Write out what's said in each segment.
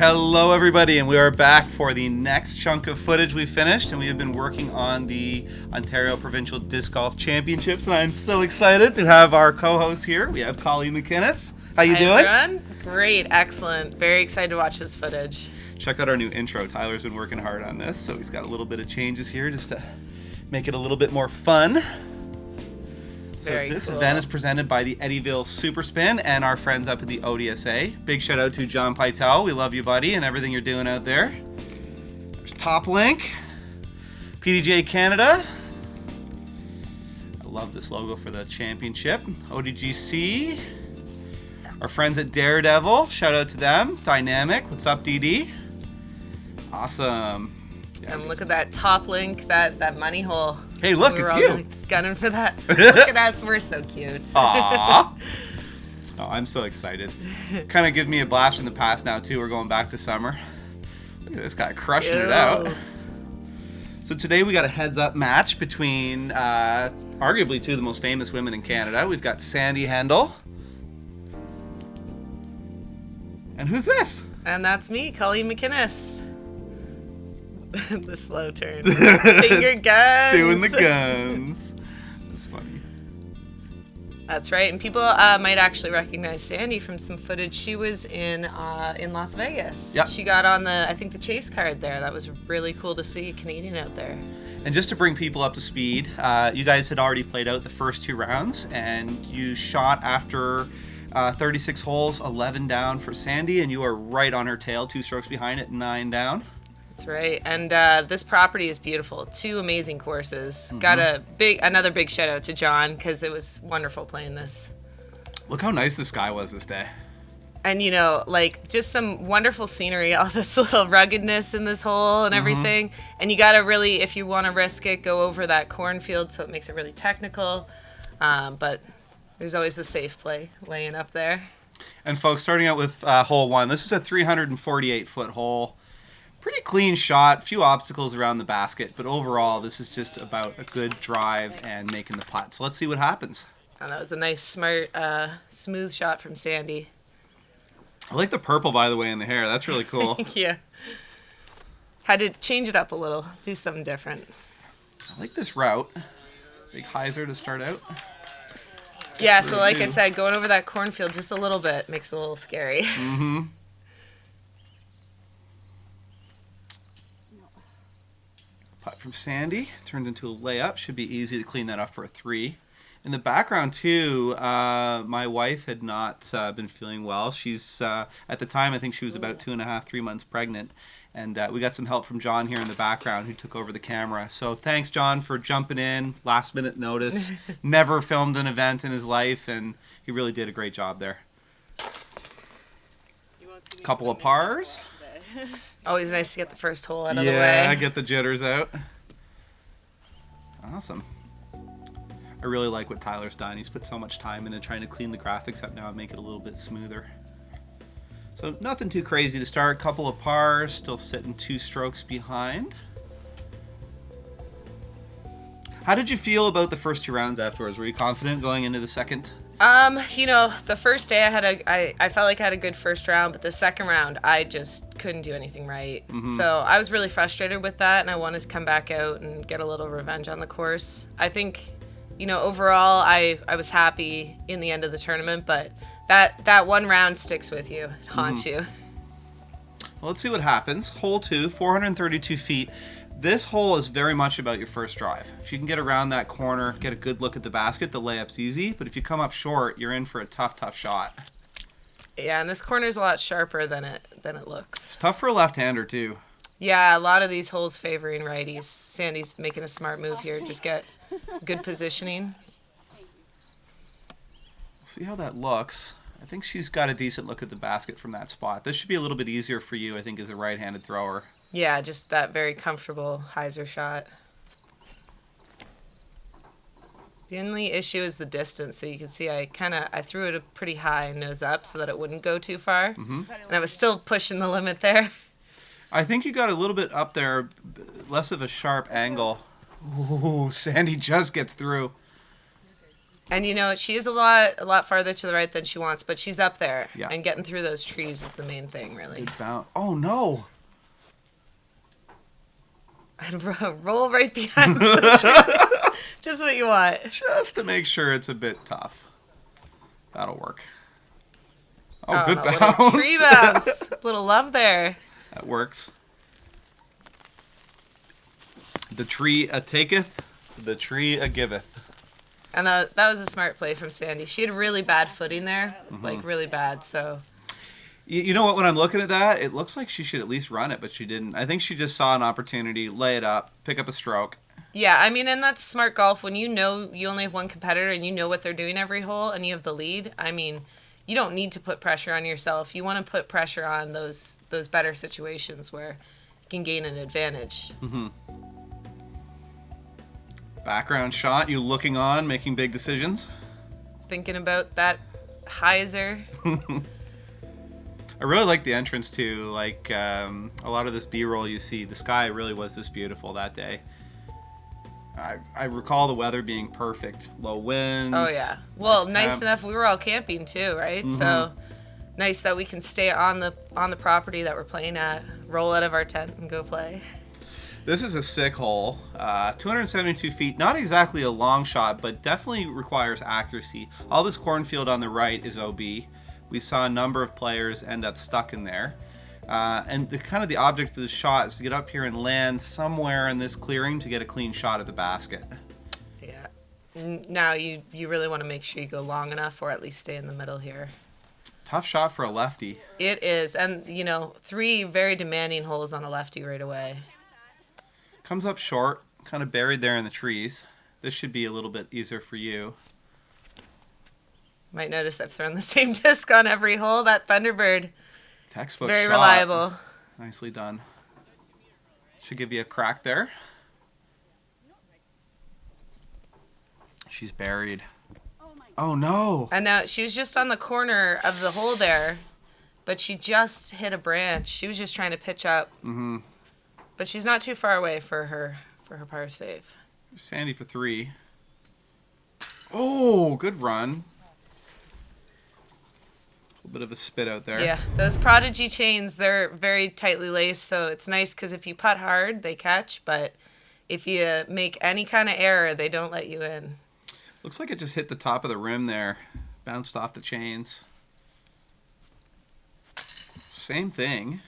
Hello everybody, and we are back for the next chunk of footage we finished, and we have been working on the Ontario Provincial Disc Golf Championships, and I'm so excited to have our co-host here. We have Colleen Mcinnes. How you doing? Everyone. Great, excellent. Very excited to watch this footage. Check out our new intro. Tyler's been working hard on this, so he's got a little bit of changes here just to make it a little bit more fun. So this event is presented by the Ettyville SuperSpin and our friends up at the ODSA. Big shout out to John Pytel. We love you, buddy, and everything you're doing out there. There's Top Link, PDJ Canada. I love this logo for the championship. ODGC. Our friends at Daredevil. Shout out to them. Dynamic. What's up, DD? Awesome. Yeah, and look at that Top Link, that money hole. Hey, look, it's you. Gunning for that. Look at us, we're so cute. Aww. Oh, I'm so excited. Kind of gives me a blast from the past now, too. We're going back to summer. Look at this guy crushing it out. So today we got a heads-up match between arguably two of the most famous women in Canada. We've got Sandi Hendel. And who's this? And that's me, Colleen Mcinnes. The slow turn. Finger guns. Doing the guns. That's funny. That's right. And people might actually recognize Sandi from some footage she was in Las Vegas. Yep. She got on the chase card there. That was really cool to see a Canadian out there. And just to bring people up to speed, you guys had already played out the first two rounds, and you shot after 36 holes, 11 down for Sandi, and you are right on her tail, 2 strokes behind at 9 down. That's right. And this property is beautiful. 2 amazing courses. Mm-hmm. Got another big shout out to John, because it was wonderful playing this. Look how nice the sky was this day. And just some wonderful scenery, all this little ruggedness in this hole and everything. Mm-hmm. And you got to really, if you want to risk it, go over that cornfield, so it makes it really technical. But there's always the safe play laying up there. And folks, starting out with hole 1, this is a 348-foot hole. Pretty clean shot, few obstacles around the basket, but overall this is just about a good drive and making the putt. So let's see what happens. Oh, that was a nice, smart, smooth shot from Sandi. I like the purple, by the way, in the hair. That's really cool. Yeah. Had to change it up a little, do something different. I like this route. Big hyzer to start out. Yeah, so like I said, going over that cornfield just a little bit makes it a little scary. Mm-hmm. Putt from Sandi turns into a layup. Should be easy to clean that up for a 3. In the background too, my wife had not been feeling well. She's at the time, I think she was about 2.5, 3 months pregnant, and we got some help from John here in the background, who took over the camera. So thanks, John, for jumping in, last minute notice. Never filmed an event in his life, and he really did a great job there. Couple of pars. Always nice to get the first hole out of the way. Yeah, get the jitters out. Awesome. I really like what Tyler's done. He's put so much time into trying to clean the graphics up now and make it a little bit smoother. So nothing too crazy to start. Couple of pars, still sitting 2 strokes behind. How did you feel about the first 2 rounds afterwards? Were you confident going into the second? The first day I felt like I had a good first round, but the second round I just couldn't do anything right. Mm-hmm. So I was really frustrated with that, and I wanted to come back out and get a little revenge on the course. I think, overall I was happy in the end of the tournament, but that one round sticks with you. It haunts you. Well, let's see what happens. Hole 2, 432 feet. This hole is very much about your first drive. If you can get around that corner, get a good look at the basket, the layup's easy. But if you come up short, you're in for a tough shot. Yeah, and this corner's a lot sharper than it looks. It's tough for a left-hander, too. Yeah, a lot of these holes favoring righties. Sandi's making a smart move here. Just get good positioning. We'll see how that looks. I think she's got a decent look at the basket from that spot. This should be a little bit easier for you, I think, as a right-handed thrower. Yeah, just that very comfortable hyzer shot. The only issue is the distance. So you can see I threw it pretty high nose up so that it wouldn't go too far. Mm-hmm. And I was still pushing the limit there. I think you got a little bit up there, less of a sharp angle. Ooh, Sandi just gets through. And you know, she is a lot farther to the right than she wants, but she's up there. Yeah. And getting through those trees is the main thing, really. Good bounce. Oh no! And roll right behind the trees. Just what you want. Just to make sure it's a bit tough. That'll work. Oh, good bounce. Little tree bounce. Little love there. That works. The tree a taketh, the tree a giveth. And that was a smart play from Sandi. She had really bad footing there, like really bad. So, you know what? When I'm looking at that, it looks like she should at least run it, but she didn't. I think she just saw an opportunity, lay it up, pick up a stroke. Yeah, I mean, and that's smart golf when you know you only have one competitor and you know what they're doing every hole and you have the lead. I mean, you don't need to put pressure on yourself. You want to put pressure on those better situations where you can gain an advantage. Mm-hmm. Background shot, you looking on, making big decisions. Thinking about that hyzer. I really like the entrance too. Like a lot of this B-roll you see, the sky really was this beautiful that day. I recall the weather being perfect. Low winds. Oh yeah. Well, nice enough. We were all camping too, right? Mm-hmm. So nice that we can stay on the property that we're playing at, roll out of our tent and go play. This is a sick hole, 272 feet, not exactly a long shot, but definitely requires accuracy. All this cornfield on the right is OB. We saw a number of players end up stuck in there. And the object of the shot is to get up here and land somewhere in this clearing to get a clean shot at the basket. Yeah. Now you really want to make sure you go long enough or at least stay in the middle here. Tough shot for a lefty. It is. And, 3 very demanding holes on a lefty right away. Comes up short, kind of buried there in the trees. This should be a little bit easier for you. Might notice I've thrown the same disc on every hole. That Thunderbird. Textbook very shot. Reliable. Nicely done. Should give you a crack there. She's buried. Oh no! And now she was just on the corner of the hole there, but she just hit a branch. She was just trying to pitch up. Mm-hmm. But she's not too far away for her par save. Sandi for 3. Oh, good run. A little bit of a spit out there. Yeah, those Prodigy chains, they're very tightly laced, so it's nice because if you putt hard, they catch, but if you make any kind of error, they don't let you in. Looks like it just hit the top of the rim there. Bounced off the chains. Same thing.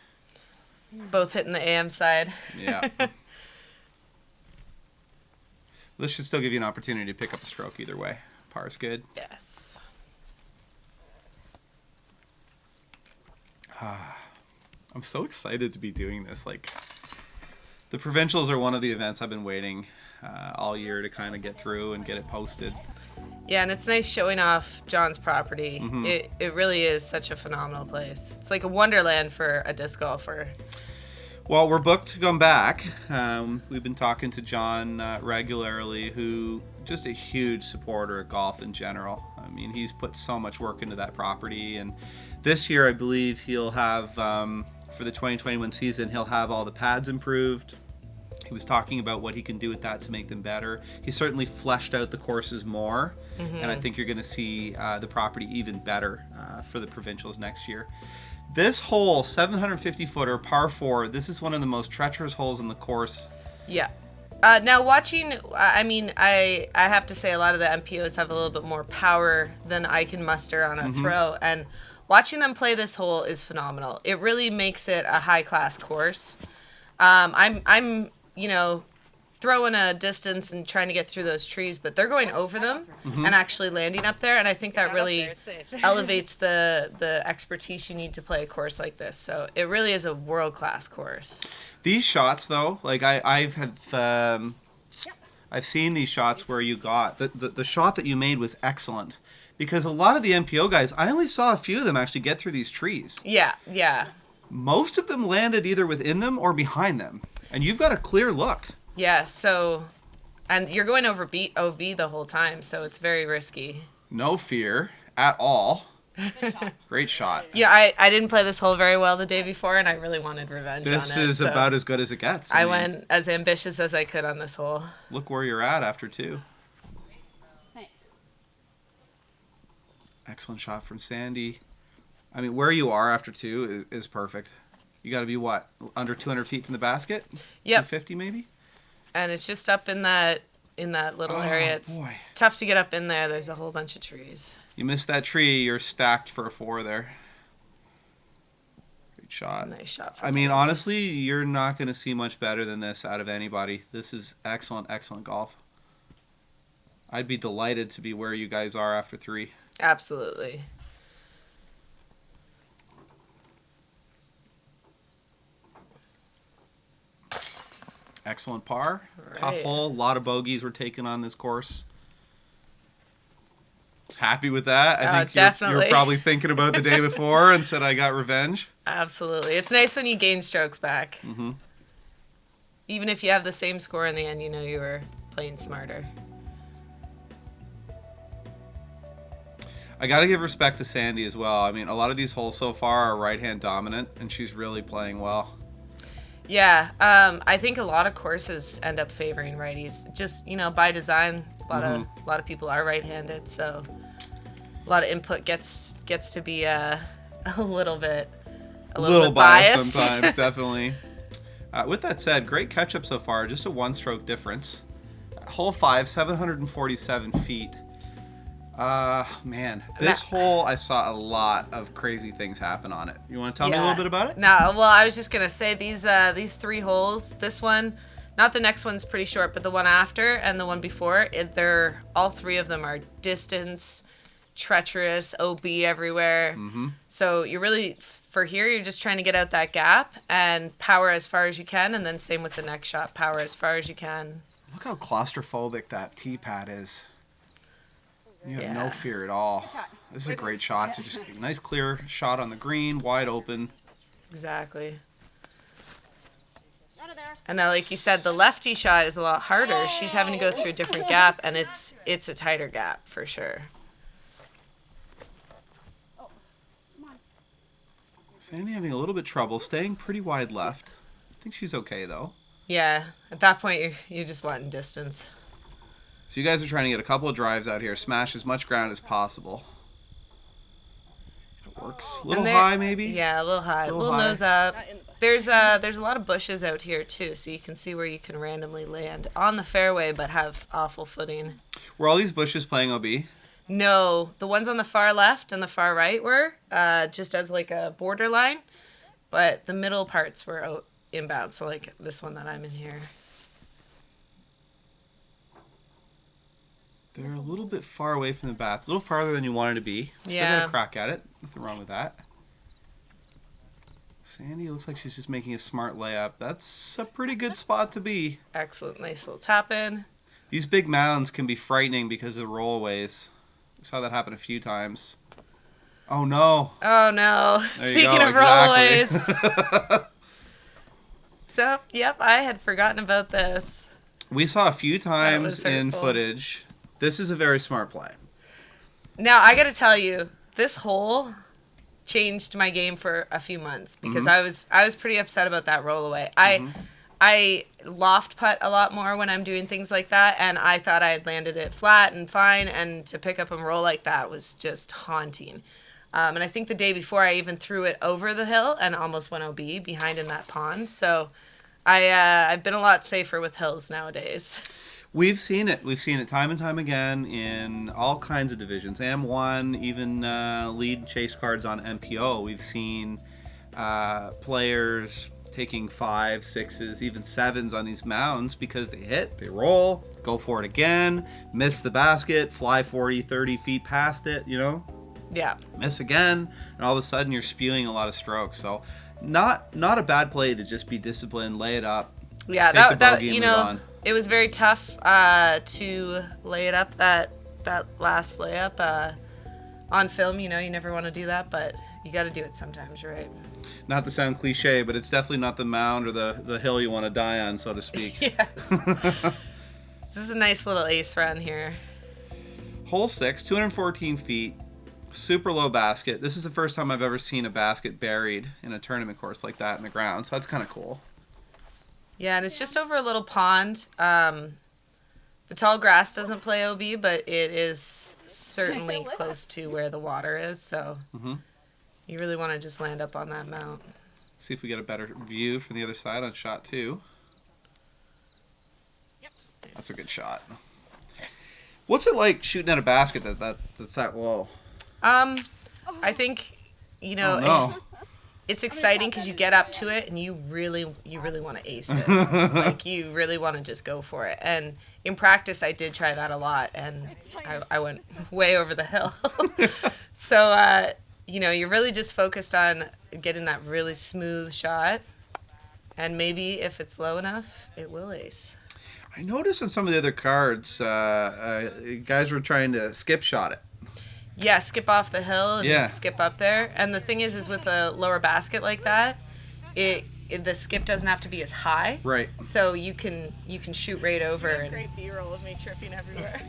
Both hitting the AM side. Yeah. This should still give you an opportunity to pick up a stroke either way. Par's good. Yes. I'm so excited to be doing this. Like, the Provincials are one of the events I've been waiting all year to kind of get through and get it posted. Yeah, and it's nice showing off John's property. Mm-hmm. It really is such a phenomenal place. It's like a wonderland for a disc golfer. Well, we're booked to come back. We've been talking to John regularly, who just a huge supporter of golf in general. I mean, he's put so much work into that property, and this year I believe he'll have, for the 2021 season, he'll have all the pads improved. He was talking about what he can do with that to make them better. He certainly fleshed out the courses more, and I think you're going to see the property even better for the Provincials next year. This hole, 750-footer, par 4, this is one of the most treacherous holes in the course. Yeah. Now watching, I mean, I have to say a lot of the MPOs have a little bit more power than I can muster on a throw, and watching them play this hole is phenomenal. It really makes it a high-class course. I'm throwing a distance and trying to get through those trees, but they're going over them and actually landing up there, and I think that really elevates the expertise you need to play a course like this. So it really is a world-class course. These shots, though, like I've seen these shots where you got the shot that you made was excellent, because a lot of the MPO guys, I only saw a few of them actually get through these trees. Yeah. Most of them landed either within them or behind them, and you've got a clear look. Yeah, so, and you're going over OB the whole time, so it's very risky. No fear at all. Great shot. Yeah, I didn't play this hole very well the day before, and I really wanted revenge on it. This is about as good as it gets. I went as ambitious as I could on this hole. Look where you're at after 2. Excellent shot from Sandi. I mean, where you are after 2 is perfect. You got to be, what, under 200 feet from the basket? Yep. 250 maybe? And it's just up in that little area. It's tough to get up in there. There's a whole bunch of trees. You missed that tree. You're stacked for a 4 there. Great shot. Nice shot. I mean, honestly, you're not going to see much better than this out of anybody. This is excellent, excellent golf. I'd be delighted to be where you guys are after 3. Absolutely. Excellent par. Right. Tough hole. A lot of bogeys were taken on this course. Happy with that. I think you were probably thinking about the day before and said, I got revenge. Absolutely. It's nice when you gain strokes back. Mm-hmm. Even if you have the same score in the end, you know you were playing smarter. I got to give respect to Sandi as well. I mean, a lot of these holes so far are right-hand dominant, and she's really playing well. Yeah, I think a lot of courses end up favoring righties. Just, by design, a lot of people are right-handed, so a lot of input gets to be a little bit biased sometimes, definitely. With that said, great catch-up so far. Just a 1-stroke difference. Hole 5, 747 feet. Man, this hole, I saw a lot of crazy things happen on it. You want to tell me a little bit about it? No, well, I was just going to say these 3 holes, this one, not the next one's pretty short, but the one after and the one before, all 3 of them are distance, treacherous, OB everywhere. Mm-hmm. So you're really, for here, you're just trying to get out that gap and power as far as you can, and then same with the next shot, power as far as you can. Look how claustrophobic that tee pad is. You have no fear at all. This is a great shot. Just a nice clear shot on the green, wide open. Exactly. And now, like you said, the lefty shot is a lot harder. She's having to go through a different gap, and it's a tighter gap for sure. Sandi having a little bit trouble, staying pretty wide left. I think she's okay though. Yeah, at that point you're just wanting distance. So you guys are trying to get a couple of drives out here, smash as much ground as possible. It works. A little high, maybe? Yeah, a little high. A little nose up. There's a lot of bushes out here, too, so you can see where you can randomly land on the fairway but have awful footing. Were all these bushes playing OB? No. The ones on the far left and the far right were, just as like a borderline, but the middle parts were out inbound, so like this one that I'm in here. They're a little bit far away from the basket. A little farther than you wanted to be. Still got a crack at it. Nothing wrong with that. Sandi looks like she's just making a smart layup. That's a pretty good spot to be. Excellent. Nice little tap in. These big mounds can be frightening because of the rollaways. We saw that happen a few times. Oh, no. Oh, no. Speaking of rollaways. So, yep, I had forgotten about this. We saw a few times in footage. This is a very smart play. Now, I got to tell you, this hole changed my game for a few months because I was pretty upset about that rollaway. I loft putt a lot more when I'm doing things like that, and I thought I had landed it flat and fine, and to pick up and roll like that was just haunting. And I think the day before I even threw it over the hill and almost went OB behind in that pond. So I've been a lot safer with hills nowadays. We've seen it. We've seen it time and time again in all kinds of divisions. M1, even lead and chase cards on MPO. We've seen players taking 5s, 6s, even 7s on these mounds because they hit, they roll, go for it again, miss the basket, fly 40, 30 feet past it, Yeah. Miss again, and all of a sudden you're spewing a lot of strokes. So not a bad play to just be disciplined, lay it up. Yeah, take the bogey and move on. It was very tough to lay it up, that last layup. On film, you never want to do that, but you got to do it sometimes, right? Not to sound cliche, but it's definitely not the mound or the hill you want to die on, so to speak. Yes. This is a nice little ace run here. Hole 6, 214 feet, super low basket. This is the first time I've ever seen a basket buried in a tournament course like that in the ground, so that's kind of cool. Yeah, and it's just over a little pond. The tall grass doesn't play OB, but it is certainly close to where the water is, so you really want to just land up on that mount. See if we get a better view from the other side on shot 2. Yep. Nice. That's a good shot. What's it like shooting at a basket that's that low? I think, it's exciting because you get up to it and you really want to ace it. Like, you really want to just go for it. And in practice, I did try that a lot, and I went way over the hill. So, you're really just focused on getting that really smooth shot, and maybe if it's low enough, it will ace. I noticed on some of the other cards, guys were trying to skip shot it. Yeah, skip off the hill and skip up there. And the thing is with a lower basket like that, the skip doesn't have to be as high. Right. So you can shoot right over. And great B-roll of me tripping everywhere.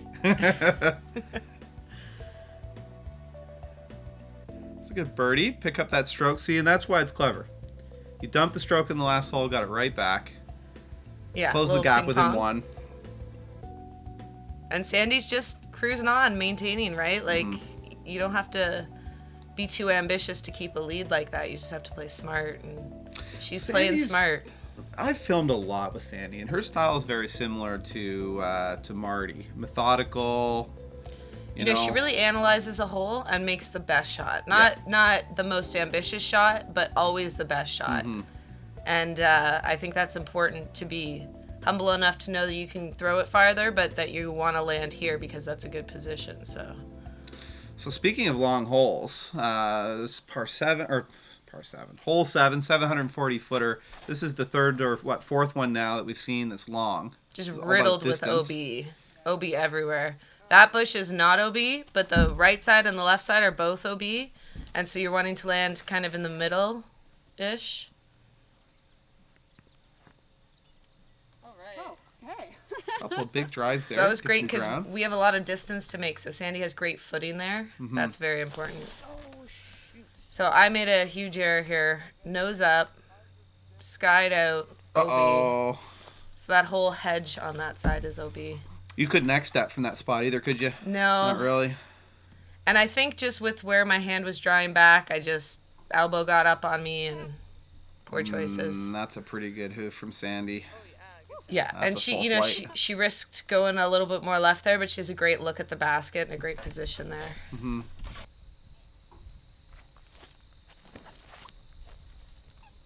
It's a good birdie. Pick up that stroke. See, and that's why it's clever. You dump the stroke in the last hole, got it right back. Yeah. Close the gap within 1. And Sandi's just cruising on, maintaining, right? Like, you don't have to be too ambitious to keep a lead like that. You just have to play smart, and she's playing smart. I've filmed a lot with Sandi, and her style is very similar to Marty. Methodical. You know, she really analyzes a hole and makes the best shot. Not the most ambitious shot, but always the best shot. And I think that's important, to be humble enough to know that you can throw it farther, but that you want to land here because that's a good position. So speaking of long holes, this hole 7, 740 footer. This is the third or fourth one now that we've seen that's long. Just riddled with OB everywhere. That bush is not OB, but the right side and the left side are both OB, and so you're wanting to land kind of in the middle-ish. Couple of big drives there. So that was great because we have a lot of distance to make, so Sandi has great footing there. That's very important. So I made a huge error here. Nose up, skied out, OB. Uh-oh. So that whole hedge on that side is OB. You couldn't next step from that spot either, could you? No. Not really. And I think just with where my hand was drawing back, elbow got up on me, and poor choices. That's a pretty good hoof from Sandi. Yeah, and she risked going a little bit more left there, but she has a great look at the basket and a great position there.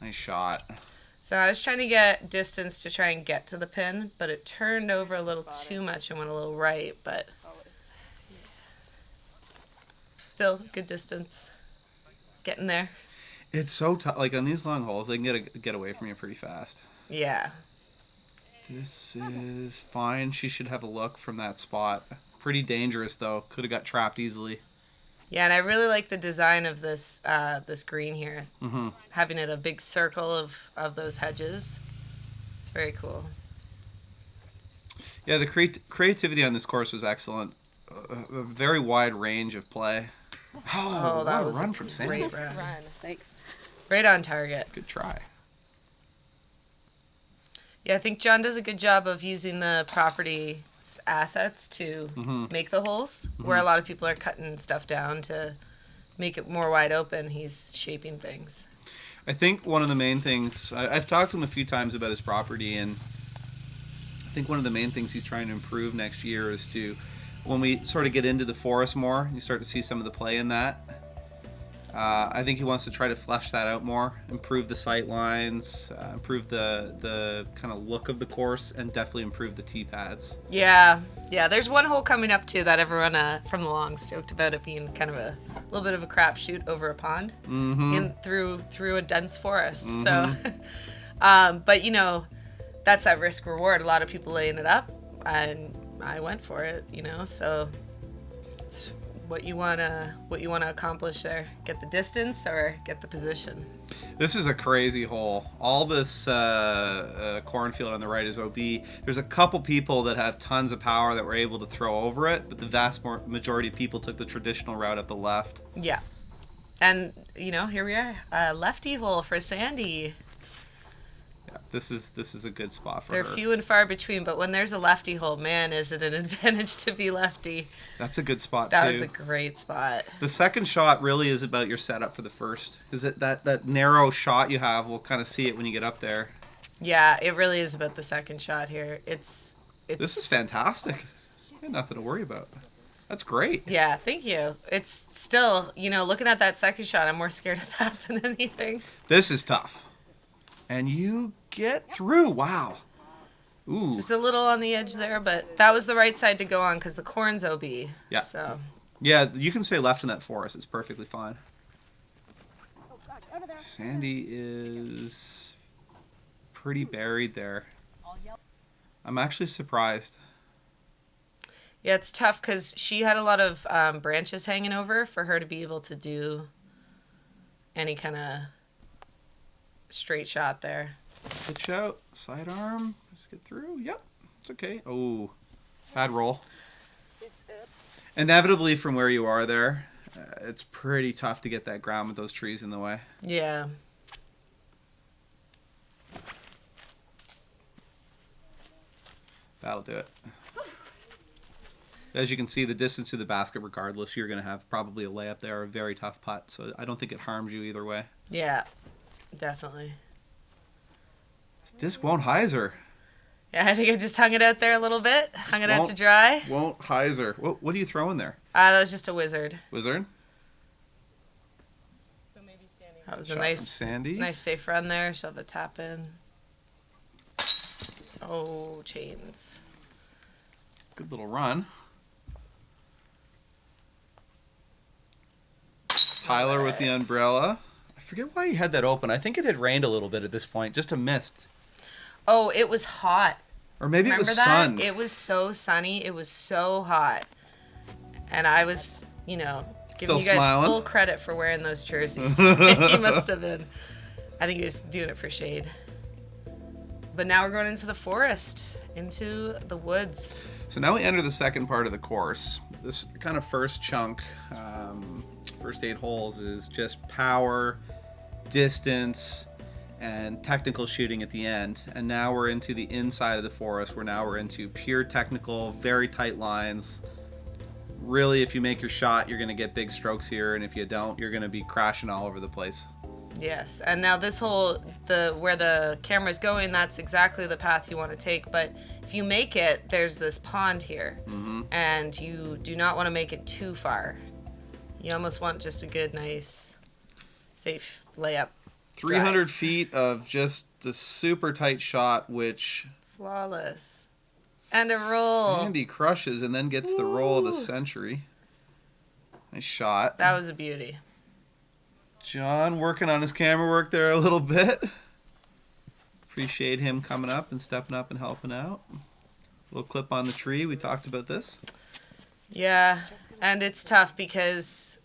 Nice shot. So I was trying to get distance to try and get to the pin, but it turned over a little too much and went a little right, but still good distance. Getting there. It's so tough. Like on these long holes, they can get away from you pretty fast. Yeah. This is fine. She should have a look from that spot. Pretty dangerous, though. Could have got trapped easily. Yeah, and I really like the design of this this green here. Having it a big circle of those hedges. It's very cool. Yeah, the creativity on this course was excellent. A very wide range of play. Oh, that was a run from Sandi. Great run. Thanks. Right on target. Good try. Yeah, I think John does a good job of using the property assets to make the holes. Where a lot of people are cutting stuff down to make it more wide open, he's shaping things. I think one of the main things, I've talked to him a few times about his property, and I think one of the main things he's trying to improve next year is to, when we sort of get into the forest more, you start to see some of the play in that. I think he wants to try to flesh that out more, improve the sight lines, improve the kind of look of the course, and definitely improve the tee pads. Yeah. There's one hole coming up too that everyone from the Longs joked about it being kind of a little bit of a crapshoot over a pond in through a dense forest. So, but that's that risk reward. A lot of people laying it up, and I went for it. So it's what you wanna accomplish there. Get the distance or get the position. This is a crazy hole. All this cornfield on the right is OB. There's a couple people that have tons of power that were able to throw over it, but the vast majority of people took the traditional route up the left. Yeah. And, here we are. Lefty hole for Sandi. Yeah. This is a good spot for They're her. few and far between, but when there's a lefty hole, man, is it an advantage to be lefty. That's a good spot, That too. was a great spot. The second shot really is about your setup for the first. Because that narrow shot you have, we'll kind of see it when you get up there. Yeah, it really is about the second shot here. It's This is fantastic. You got nothing to worry about. That's great. Yeah, thank you. It's still, looking at that second shot, I'm more scared of that than anything. This is tough. And you get through. Wow. Ooh. Just a little on the edge there, but that was the right side to go on because the corn's OB. Yeah. So. Yeah, you can stay left in that forest. It's perfectly fine. Sandi is pretty buried there. I'm actually surprised. Yeah, it's tough because she had a lot of branches hanging over for her to be able to do any kind of straight shot there. Pitch out, sidearm. Let's get through. Yep, it's okay. Oh, bad roll. Inevitably, from where you are there, it's pretty tough to get that ground with those trees in the way. Yeah. That'll do it. As you can see, the distance to the basket, regardless, you're going to have probably a layup there, a very tough putt. So I don't think it harms you either way. Yeah, definitely. This disc won't hyzer. Yeah, I think I just hung it out there a little bit. Hung it out to dry. Won't hyzer. What are you throwing there? That was just a wizard. Wizard? That was Shot a nice, Sandi. nice safe run there. She'll have a tap in. Oh, chains. Good little run. Tyler with the umbrella. I forget why he had that open. I think it had rained a little bit at this point. Just a mist. Oh, it was hot. Or maybe Remember it was that? sun. It was so sunny. It was so hot. And I was, giving Still you guys smiling? full credit for wearing those jerseys. He must have been. I think he was doing it for shade. But now we're going into the forest, into the woods. So now we enter the second part of the course. This kind of first chunk, first 8 holes, is just power, distance, and technical shooting at the end. And now we're into the inside of the forest, where now we're into pure technical, very tight lines. Really, if you make your shot, you're going to get big strokes here, and if you don't, you're going to be crashing all over the place. Yes, and now this hole, where the camera's going, that's exactly the path you want to take. But if you make it, there's this pond here, and you do not want to make it too far. You almost want just a good, nice, safe layup. 300 drive. feet of just the super tight shot, which Flawless. And a roll. Sandi crushes and then gets the roll of the century. Nice shot. That was a beauty. John working on his camera work there a little bit. Appreciate him coming up and stepping up and helping out. Little clip on the tree. We talked about this. Yeah, and it's tough because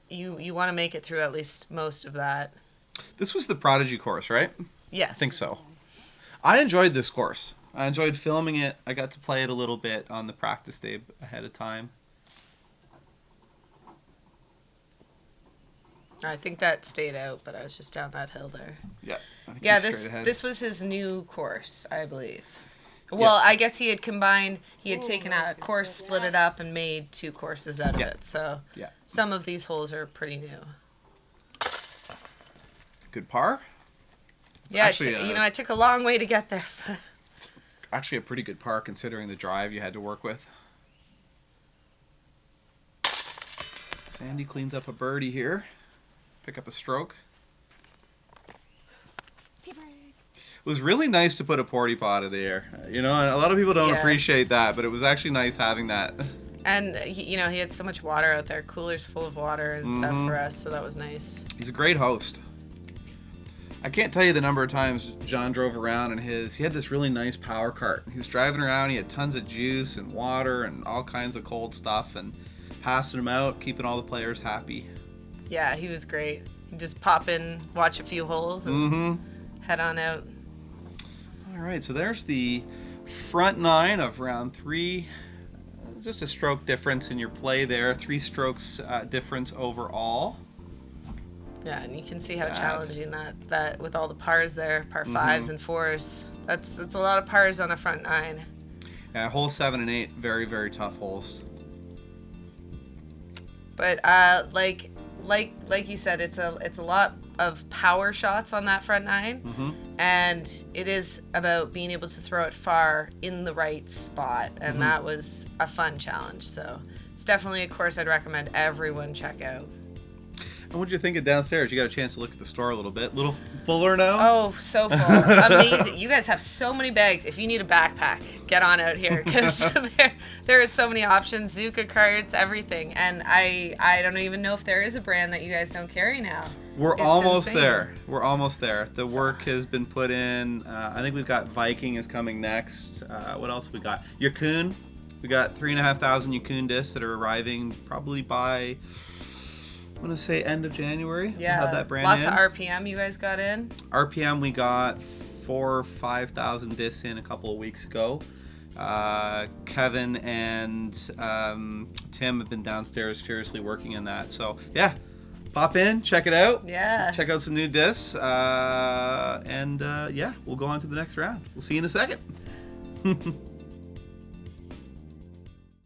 you want to make it through at least most of that. This was the Prodigy course, right? Yes. I think so. I enjoyed this course. I enjoyed filming it. I got to play it a little bit on the practice day ahead of time. I think that stayed out, but I was just down that hill there. Yeah. Yeah, this was his new course, I believe. Well, I guess he had taken a course, split it up, and made 2 courses out of it. So some of these holes are pretty new. Good par. I took a long way to get there. It's actually a pretty good par considering the drive you had to work with. Sandi cleans up a birdie here. Pick up a stroke. It was really nice to put a porta potty there. And a lot of people don't appreciate that, but it was actually nice having that. And he had so much water out there, coolers full of water and stuff for us, so that was nice. He's a great host. I can't tell you the number of times John drove around in he had this really nice power cart. He was driving around, he had tons of juice and water and all kinds of cold stuff and passing them out, keeping all the players happy. Yeah, he was great. He'd just pop in, watch a few holes, and head on out. All right, so there's the front 9 of round 3. Just a stroke difference in your play there. 3 strokes difference overall. Yeah, and you can see how challenging that with all the pars there, par 5s and 4s. That's a lot of pars on a front 9. Yeah, hole 7 and 8, very, very tough holes. But like you said, it's a lot of power shots on that front 9, and it is about being able to throw it far in the right spot, and that was a fun challenge. So it's definitely a course I'd recommend everyone check out. And what did you think of downstairs? You got a chance to look at the store a little bit. A little fuller now? Oh, so full. Amazing. You guys have so many bags. If you need a backpack, get on out here, because there are so many options, Zuka carts, everything. And I don't even know if there is a brand that you guys don't carry now. We're almost there. We're almost there. The work has been put in. I think we've got Viking is coming next. What else we got? Yukon. We got 3,500 Yukon discs that are arriving probably by... I'm going to say end of January. Yeah. We'll have that brand Lots in. of RPM you guys got in? RPM we got 4,000 or 5,000 discs in a couple of weeks ago. Kevin and Tim have been downstairs furiously working on that. So, yeah, pop in, check it out. Yeah. Check out some new discs. Yeah, we'll go on to the next round. We'll see you in a second.